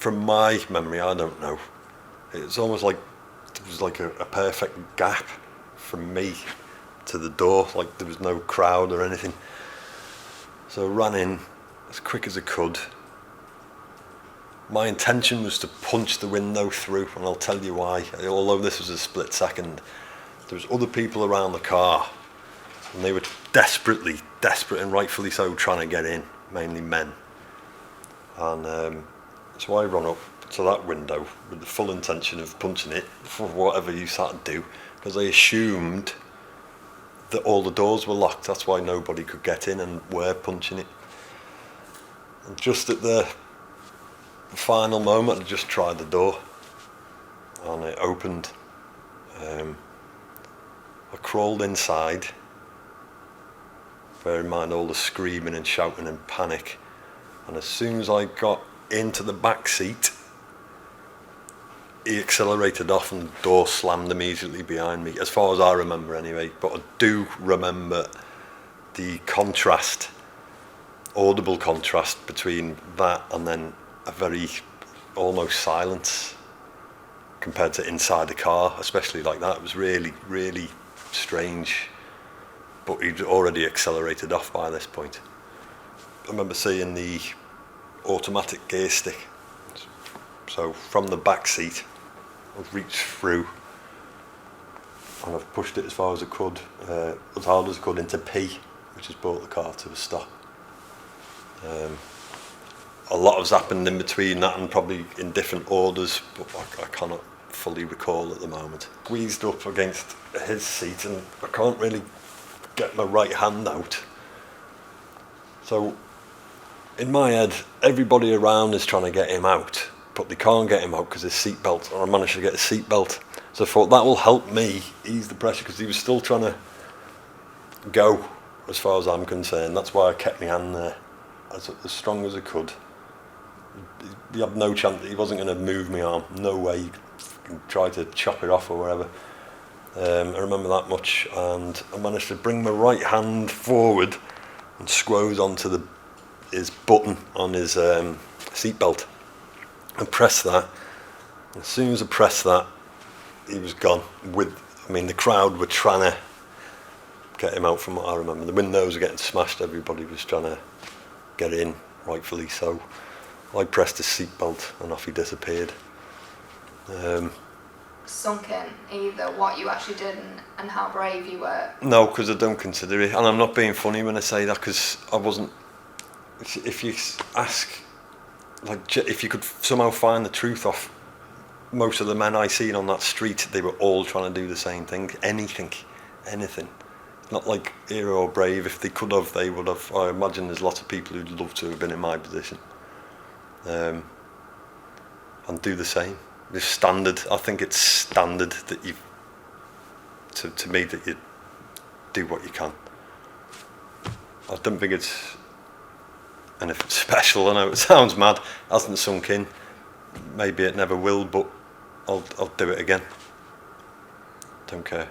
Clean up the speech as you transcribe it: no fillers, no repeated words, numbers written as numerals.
from my memory, I don't know. It's almost like there was like a perfect gap from me to the door, like there was no crowd or anything. So I ran in as quick as I could. My intention was to punch the window through, and I'll tell you why. Although this was a split second, there was other people around the car, and they were desperate and rightfully so, trying to get in, mainly men. And so I ran up to that window with the full intention of punching it for whatever use that'd do, because I assumed that all the doors were locked. That's why nobody could get in, and we're punching it. And just at the final moment, I just tried the door, and it opened. I crawled inside. Bear in mind all the screaming and shouting and panic. And as soon as I got into the back seat, he accelerated off and the door slammed immediately behind me, as far as I remember anyway. But I do remember the contrast, audible contrast between that and then a very almost silence compared to inside the car, especially like that. It was really, really strange. But he'd already accelerated off by this point. I remember seeing the automatic gear stick. So from the back seat, I've reached through and I've pushed it as far as I could, as hard as I could, into P, which has brought the car to a stop. A lot has happened in between that, and probably in different orders, but I cannot fully recall at the moment. Squeezed up against his seat, and I can't really get my right hand out. So in my head, everybody around is trying to get him out, but they can't get him out because his seatbelt, or I managed to get his seatbelt. So I thought that will help me ease the pressure, because he was still trying to go, as far as I'm concerned. That's why I kept my hand there as strong as I could. He had no chance, he wasn't going to move my arm, no way. He tried to chop it off or whatever. I remember that much, and I managed to bring my right hand forward and squoze onto his button on his seatbelt and press that. As soon as I pressed that, he was gone. The crowd were trying to get him out, from what I remember. The windows were getting smashed, everybody was trying to get in, rightfully so. I pressed his seatbelt and off he disappeared. Sunk in either what you actually did and how brave you were? No, because I don't consider it, and I'm not being funny when I say that, because I wasn't. If you ask, like, if you could somehow find the truth off most of the men I seen on that street, they were all trying to do the same thing. Anything. Not like hero or brave. If they could have, they would have. I imagine there's lots of people who'd love to have been in my position, and do the same. It's standard. I think it's standard that to me, that you do what you can. I don't think it's anything special. I know it sounds mad, hasn't sunk in. Maybe it never will, but I'll do it again. Don't care.